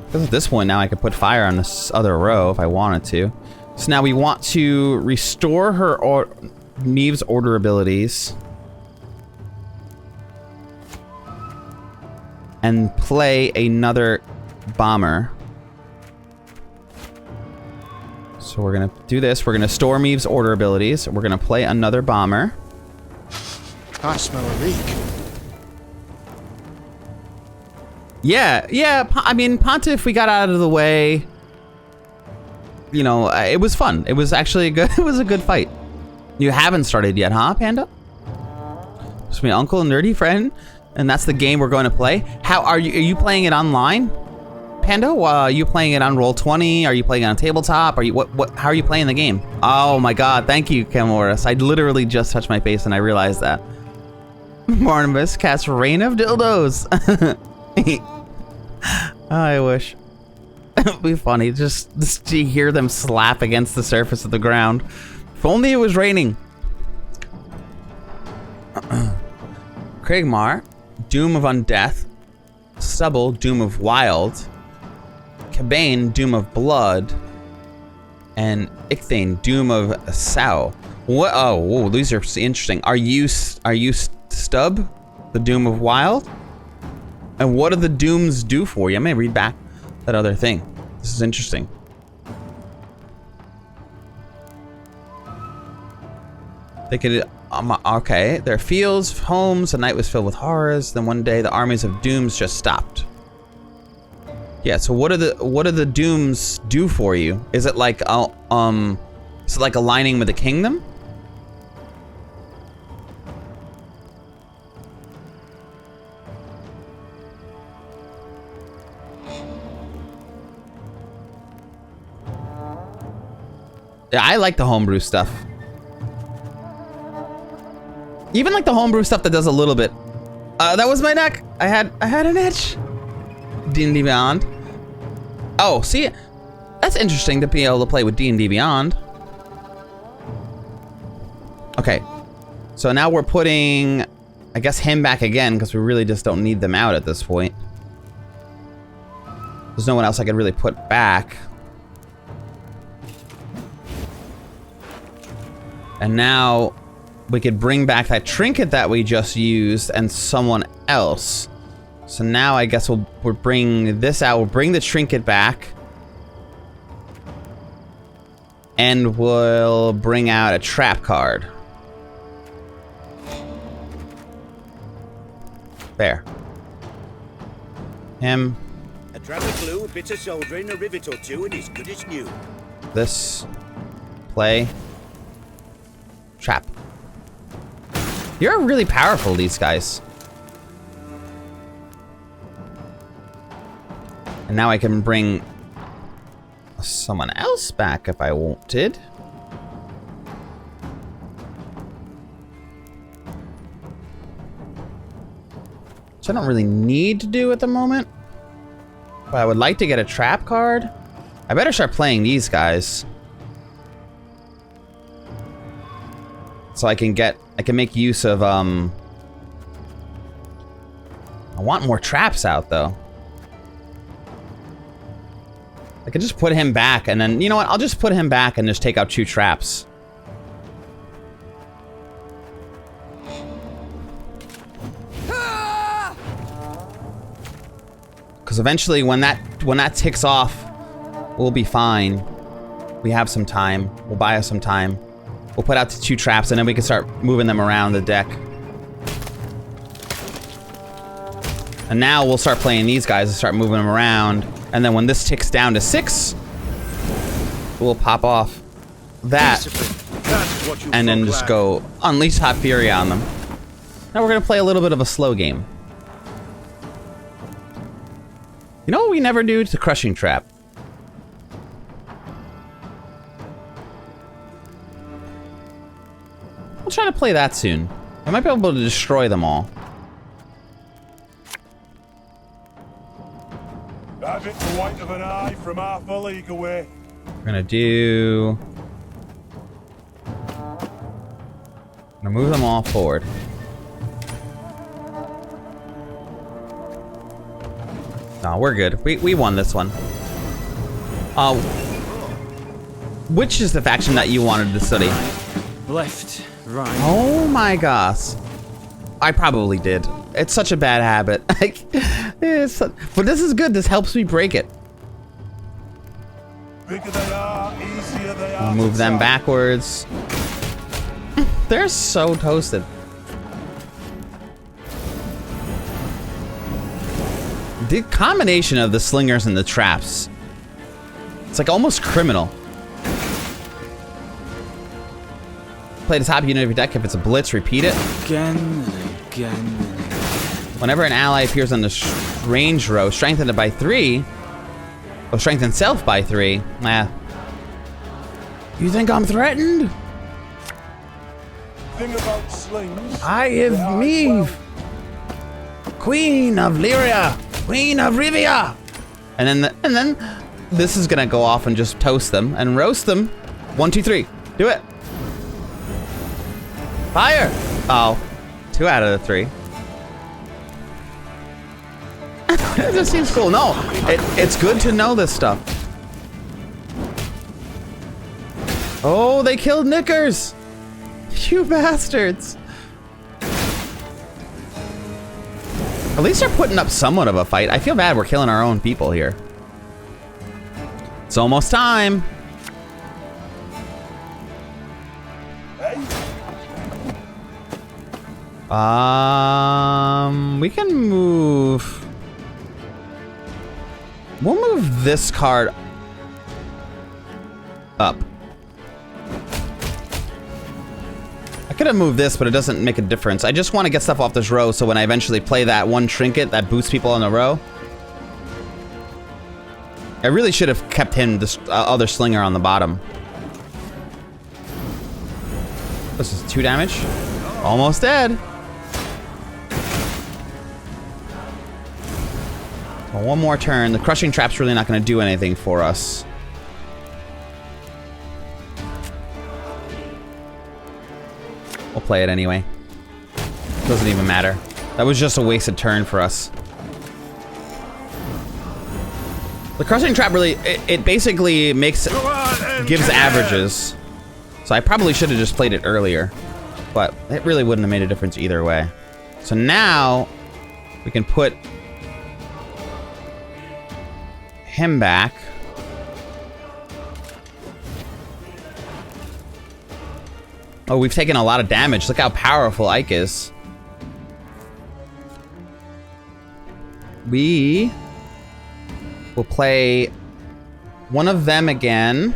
Because of this one, now I could put fire on this other row if I wanted to. So now we want to restore her Meve's order abilities. And play another bomber. So we're gonna do this. We're gonna store Meve's order abilities. We're gonna play another bomber. I smell a leak. Yeah. I mean, Pontiff, we got out of the way. You know, it was fun. It was actually a good. It was a good fight. You haven't started yet, huh, Panda? It's my uncle and nerdy friend, and that's the game we're going to play. How are you? Are you playing it online, Panda? Are you playing it on Roll20? Are you playing it on tabletop? Are you what? How are you playing the game? Oh my God! Thank you, Camoris. I literally just touched my face and I realized that. Barnabas casts Rain of Dildos. I wish. It'd be funny just to hear them slap against the surface of the ground. If only it was raining. Craigmar, Doom of Undeath. Stubble, Doom of Wild. Cabane, Doom of Blood. And Ichthane, Doom of Sao. What? Oh, whoa, these are interesting. Are you Stub, the Doom of Wild? And what do the Dooms do for you? I may read back that other thing. This is interesting. They could, okay. Their fields, homes, the night was filled with horrors. Then one day the armies of Dooms just stopped. Yeah, so what do the Dooms do for you? Is it like, is it like aligning with the kingdom? Yeah, I like the homebrew stuff. Even like the homebrew stuff that does a little bit. That was my neck. I had an itch. D&D Beyond. Oh, see, that's interesting to be able to play with D&D Beyond. Okay, so now we're putting, I guess, him back again because we really just don't need them out at this point. There's no one else I could really put back. And now we could bring back that trinket that we just used and someone else. So now I guess we'll bring this out. We'll bring the trinket back. And we'll bring out a trap card. There. Him. A drop of glue, a bit of soldering, a rivet or two, and it's good as new. This. Play. Trap. You're really powerful, these guys. And now I can bring someone else back if I wanted. Which I don't really need to do at the moment. But I would like to get a trap card. I better start playing these guys. So I can make use of, I want more traps out, though. I could just put him back, and then, you know what? I'll just put him back and just take out 2 traps. Because eventually, when that ticks off, we'll be fine. We have some time. We'll buy us some time. We'll put out the 2 traps, and then we can start moving them around the deck. And now we'll start playing these guys and start moving them around. And then when this ticks down to 6, we'll pop off that. And then just go unleash Hot Fury on them. Now we're going to play a little bit of a slow game. You know what we never do? It's a crushing trap. We'll try to play that soon. I might be able to destroy them all. Have it the white of an eye from half a league away. We're gonna do... I'm gonna move them all forward. No, we're good. We won this one. Which is the faction that you wanted to study? Left, right. Oh my gosh. I probably did. It's such a bad habit. But this is good. This helps me break it. Bigger they are, easier they are. I'll move them backwards. They're so toasted. The combination of the slingers and the traps, it's like almost criminal. Play the top unit of your deck. If it's a blitz, repeat it. Again and again and again. Whenever an ally appears on the range row, strengthen it by 3. Or strengthen self by 3. Nah. You think I'm threatened? Thing about slings. I am Meve, Queen of Lyria, Queen of Rivia. And then this is gonna go off and just toast them and roast them. 1, 2, 3. Do it. Fire! Oh, 2 out of the 3. This seems cool. No, it's good to know this stuff. Oh, they killed Knickers! You bastards! At least they're putting up somewhat of a fight. I feel bad we're killing our own people here. It's almost time. We can move. We'll move this card up. I could have moved this, but it doesn't make a difference. I just want to get stuff off this row so when I eventually play that one trinket that boosts people on the row. I really should have kept him, this other slinger on the bottom. This is 2 damage. Almost dead. So one more turn. The crushing trap's really not going to do anything for us. We'll play it anyway. Doesn't even matter. That was just a wasted turn for us. The crushing trap really, it basically makes, gives averages. So I probably should have just played it earlier, but it really wouldn't have made a difference either way. So now we can put him back. Oh, we've taken a lot of damage. Look how powerful Ike is. We will play one of them again.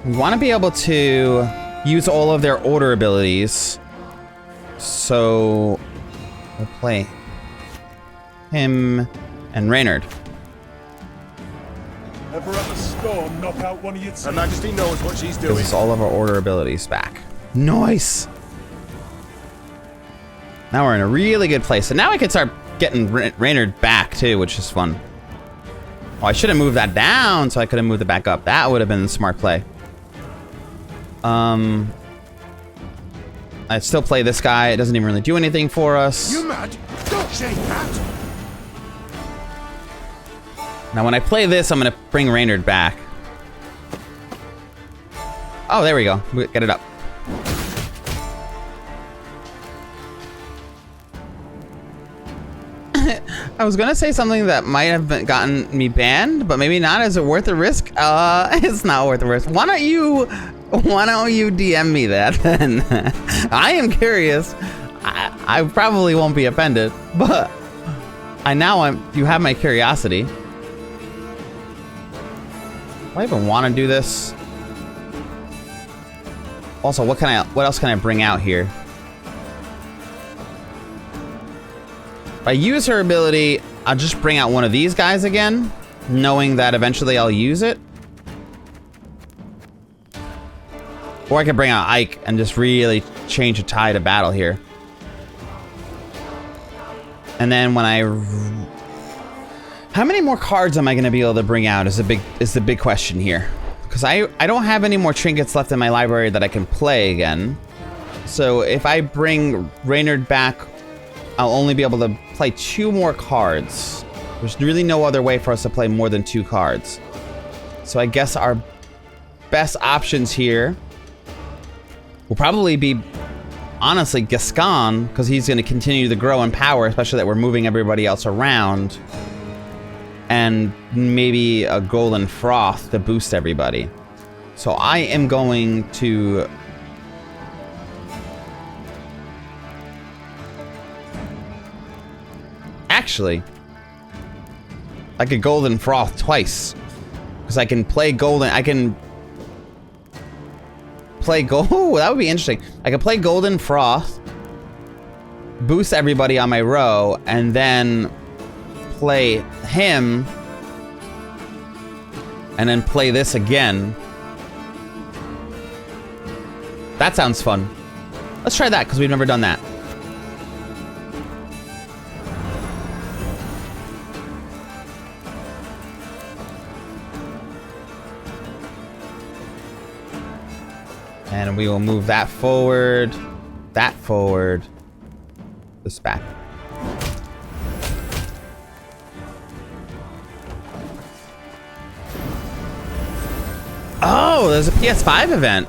We want to be able to use all of their order abilities. So we'll play him and Reynard. Ever at the storm, knock out one of your team. Her Majesty knows what she's Gives doing. us all of our order abilities back. Nice. Now we're in a really good place. So now I can start getting Reynard back too, which is fun. Oh, I should have moved that down so I could have moved it back up. That would have been a smart play. I'd still play this guy. It doesn't even really do anything for us. You mad? Don't shake that. Now when I play this, I'm gonna bring Reynard back. Oh, there we go. Get it up. I was gonna say something that might have gotten me banned, but maybe not. Is it worth the risk? It's not worth the risk. Why don't you DM me that then? I am curious. I probably won't be offended, but you have my curiosity. Do I even want to do this? Also, what else can I bring out here? If I use her ability, I'll just bring out one of these guys again, knowing that eventually I'll use it. Or I could bring out Ike and just really change the tide of battle here. And then when how many more cards am I going to be able to bring out is the big question here. Because I don't have any more trinkets left in my library that I can play again. So if I bring Reynard back, I'll only be able to play 2 more cards. There's really no other way for us to play more than 2 cards. So I guess our best options here will probably be, honestly, Gascon, because he's going to continue to grow in power, especially that we're moving everybody else around. And maybe a Golden Froth to boost everybody. So I am going to... Actually, I could Golden Froth twice. Because I can play Golden... I can... play Gold... Ooh, that would be interesting. I could play Golden Froth. Boost everybody on my row. And then... play him. And then play this again. That sounds fun. Let's try that, because we've never done that. And we will move that forward, this back. Oh, there's a PS5 event.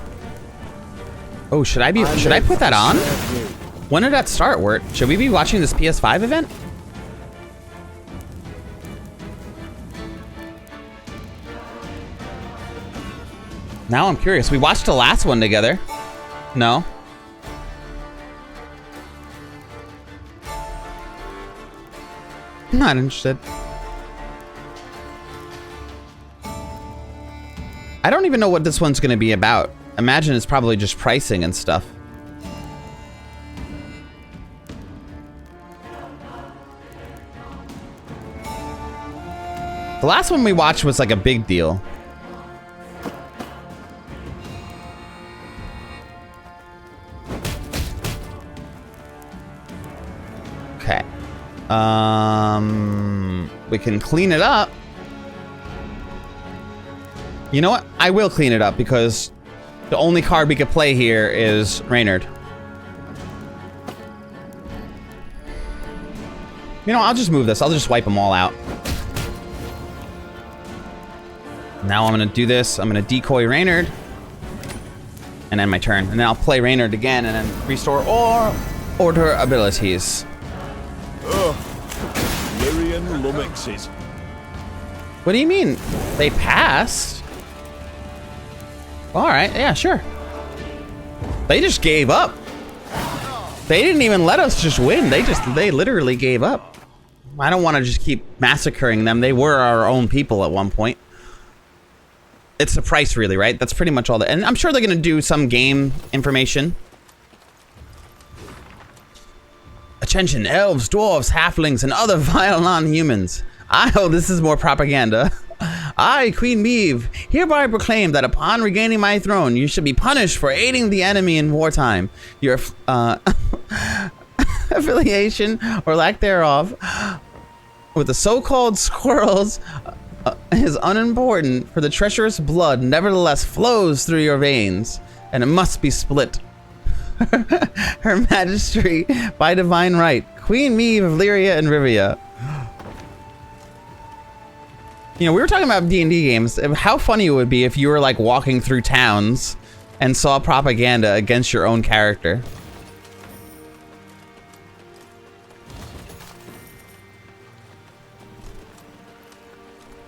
Oh, should I put that on? When did that start, Wirt? Should we be watching this PS5 event? Now I'm curious. We watched the last one together. No? I'm not interested. I don't even know what this one's gonna be about. Imagine it's probably just pricing and stuff. The last one we watched was like a big deal. Okay. We can clean it up. You know what? I will clean it up because the only card we could play here is Reynard. You know, I'll just move this. I'll just wipe them all out. Now I'm gonna do this. I'm gonna decoy Reynard. And end my turn. And then I'll play Reynard again and then restore or order abilities. Ugh. Lyrian lummoxes. What do you mean? They passed? Alright, yeah, sure. They just gave up. They didn't even let us just win. They literally gave up. I don't want to just keep massacring them. They were our own people at one point. It's the price, really, right? That's pretty much all that. And I'm sure they're going to do some game information. Attention, elves, dwarves, halflings, and other vile non-humans. Oh, this is more propaganda. I, Queen Meve, hereby proclaim that upon regaining my throne, you should be punished for aiding the enemy in wartime. Your affiliation, or lack thereof, with the so-called squirrels is unimportant, for the treacherous blood nevertheless flows through your veins, and it must be split. Her Majesty, by divine right, Queen Meve of Lyria and Rivia. You know, we were talking about D&D games. How funny it would be if you were like walking through towns and saw propaganda against your own character.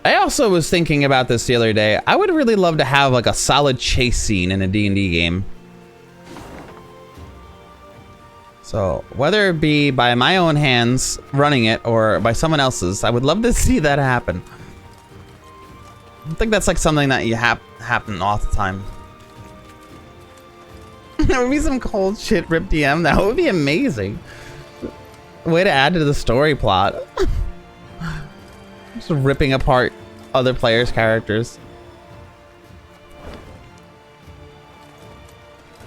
I also was thinking about this the other day. I would really love to have like a solid chase scene in a D&D game. So, whether it be by my own hands running it or by someone else's, I would love to see that happen. I think that's like something that you happen all the time. There would be some cold shit rip DM. That would be amazing. Way to add to the story plot. Just ripping apart other players' characters.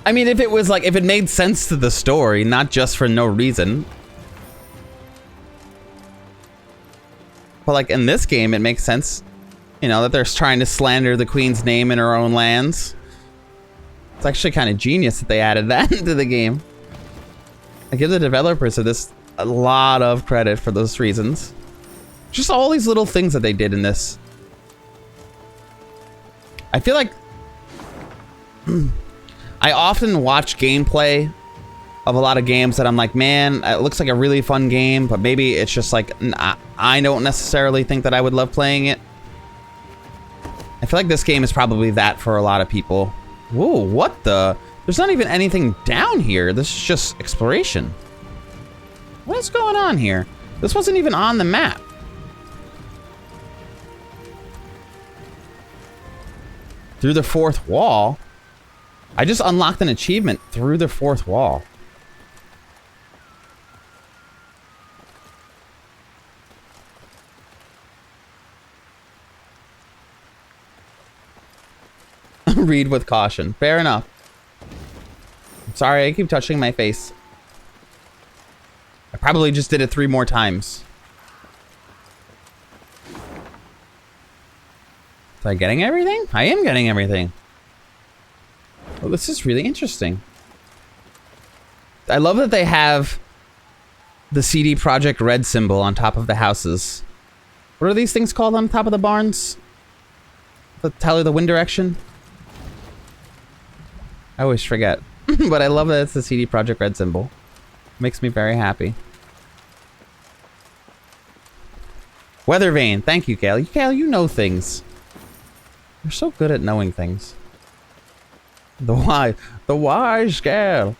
I mean, if it was like, if it made sense to the story, not just for no reason. But like in this game, it makes sense. You know, that they're trying to slander the queen's name in her own lands. It's actually kind of genius that they added that into the game. I give the developers of this a lot of credit for those reasons. Just all these little things that they did in this. I feel like I often watch gameplay of a lot of games that I'm like, man, it looks like a really fun game, but maybe it's just like, I don't necessarily think that I would love playing it. I feel like this game is probably that for a lot of people. Whoa, what the? There's not even anything down here. This is just exploration. What is going on here? This wasn't even on the map. Through the fourth wall? I just unlocked an achievement through the fourth wall. Read with caution. Fair enough. I'm sorry, I keep touching my face. I probably just did it 3 more times. Am I getting everything? I am getting everything. Oh, this is really interesting. I love that they have the CD Projekt Red symbol on top of the houses. What are these things called on top of the barns? That tell you the wind direction? I always forget. But I love that it's the CD Projekt Red symbol. Makes me very happy. Weather vane. Thank you, Kale. Kale, you know things. You're so good at knowing things. The wise Kale.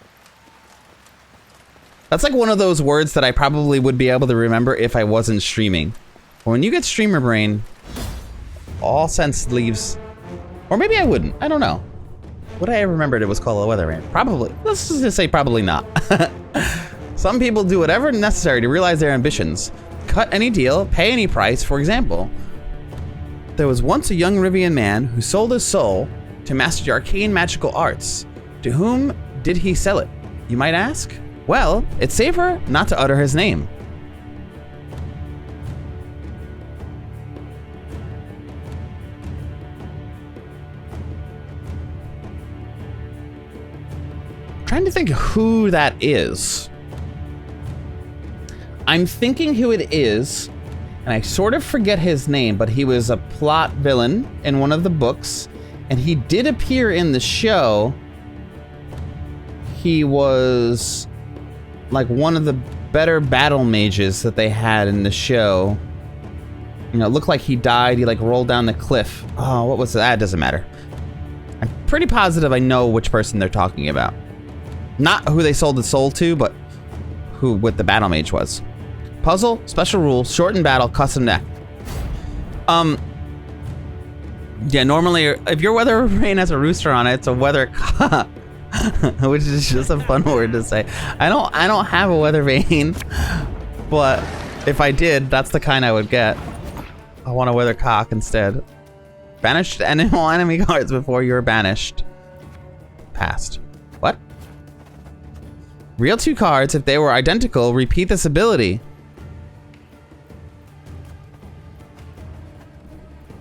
That's like one of those words that I probably would be able to remember if I wasn't streaming. When you get streamer brain, all sense leaves. Or maybe I wouldn't. I don't know. Would I ever remembered it was called a weather vane? Probably. Let's just say probably not. Some people do whatever necessary to realize their ambitions. Cut any deal, pay any price. For example, there was once a young Rivian man who sold his soul to master the arcane magical arts. To whom did he sell it, you might ask? Well, it's safer not to utter his name. Trying to think who that is. I'm thinking who it is, and I sort of forget his name, but he was a plot villain in one of the books, and he did appear in the show. He was like one of the better battle mages that they had in the show. You know, it looked like he died. He like rolled down the cliff. Oh, what was that? It doesn't matter. I'm pretty positive I know which person they're talking about. Not who they sold the soul to, but who what the battle mage was. Puzzle, special rule, shortened battle, custom deck. Yeah, normally if your weather vane has a rooster on it, it's a weather cock. Which is just a fun word to say. I don't have a weather vane, but if I did, that's the kind I would get. I want a weather cock instead. Banished enemy cards before you're banished. Passed. What? Real 2 cards, if they were identical, repeat this ability.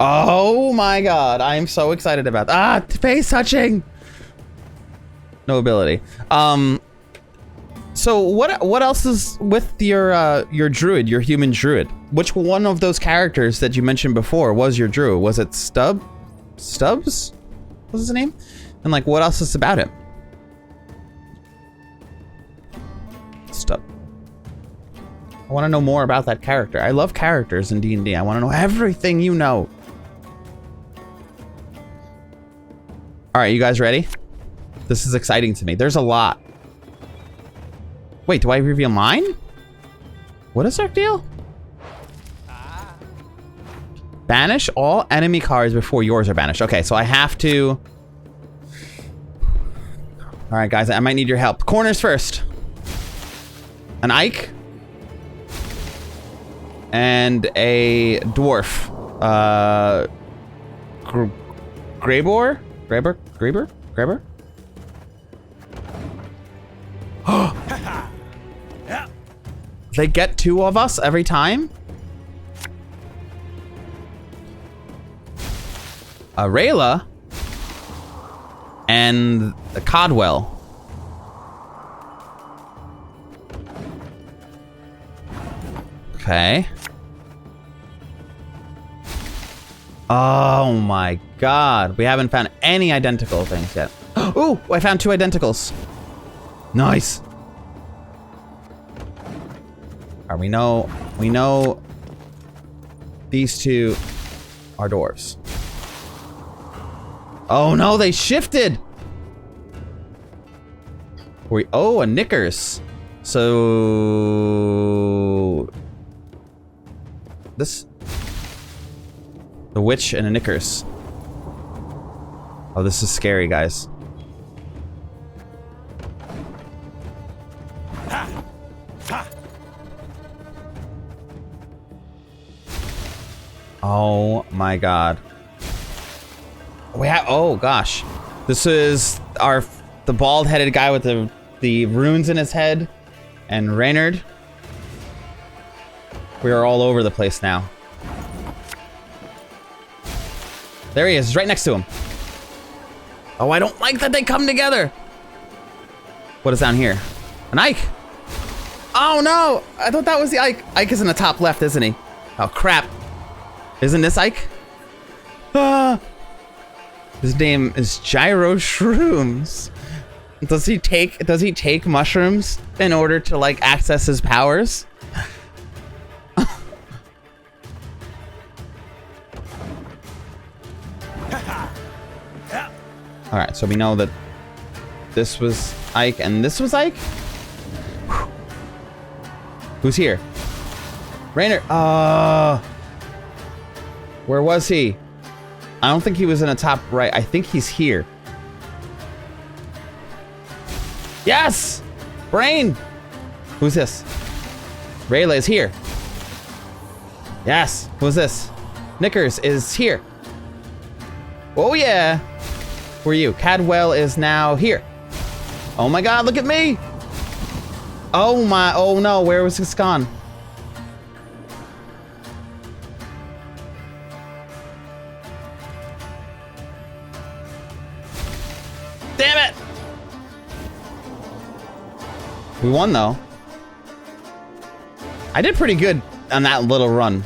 Oh my god, I am so excited about that. Ah, face touching! No ability. So what else is with your druid, your human druid? Which one of those characters that you mentioned before was your druid? Was it Stubbs? What's his name? And like, what else is about him? Stubb. I want to know more about that character. I love characters in D&D. I want to know everything you know. All right, you guys ready? This is exciting to me. There's a lot. Wait, do I reveal mine? What is our deal? Banish all enemy cards before yours are banished. Okay, so I have to... All right, guys, I might need your help. Corners first. An Ike. And a dwarf. Graybor? Graber? They get 2 of us every time? A Rayla and the Codwell. Okay. Oh my god. We haven't found any identical things yet. Ooh, I found 2 identicals. Nice. Alright, we know these 2 are dwarves. Oh no, they shifted. Oh, a Knickers. So this, the witch and a Knickers. Oh, this is scary, guys. Oh my god. Oh gosh. This is the bald-headed guy with the runes in his head, and Reynard. We are all over the place now. There he is, right next to him. Oh, I don't like that they come together. What is down here? An Ike. Oh no, I thought that was the Ike. Ike is in the top left, isn't he? Oh crap. Isn't this Ike? Ah. His name is Gyro Shrooms. Does he take mushrooms in order to like access his powers? All right, so we know that this was Ike and this was Ike. Who's here? Rainer. Where was he? I don't think he was in the top right. I think he's here. Yes! Brain! Who's this? Rayla is here. Yes. Who's this? Knickers is here. Oh yeah. Who are you? Cadwell is now here. Oh my god, look at me! Oh my, oh no, where was this gone? Damn it! We won though. I did pretty good on that little run.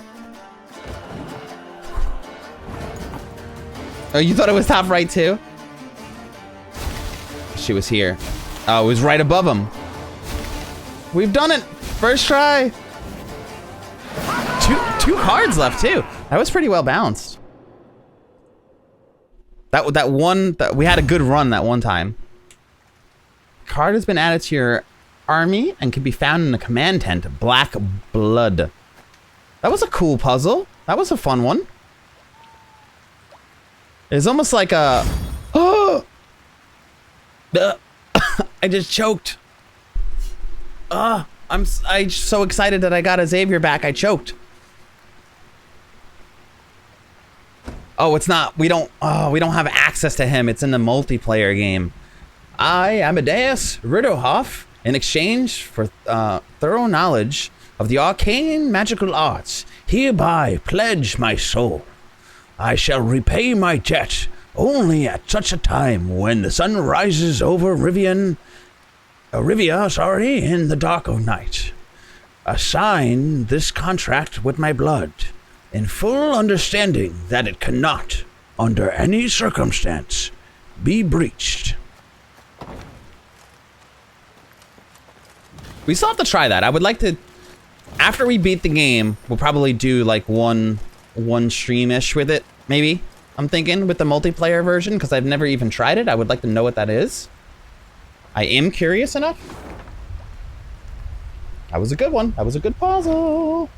Oh, you thought it was top right too? She was here. Oh, it was right above him. We've done it! First try! Two cards left too. That was pretty well balanced. That we had a good run that one time. Card has been added to your army and can be found in the command tent. Black Blood. That was a cool puzzle. That was a fun one. It's almost like a... Oh! I just choked. I'm so excited that I got a Xavier back. I choked. Oh, it's not. We don't have access to him. It's in the multiplayer game. I, Amadeus Ridohoff, in exchange for thorough knowledge of the arcane magical arts, hereby pledge my soul. I shall repay my debt only at such a time when the sun rises over Rivia, in the dark of night. Assign this contract with my blood, in full understanding that it cannot, under any circumstance, be breached. We still have to try that. I would like to, after we beat the game, we'll probably do like one stream-ish with it, maybe. I'm thinking with the multiplayer version, because I've never even tried it. I would like to know what that is. I am curious enough. That was a good one. That was a good puzzle.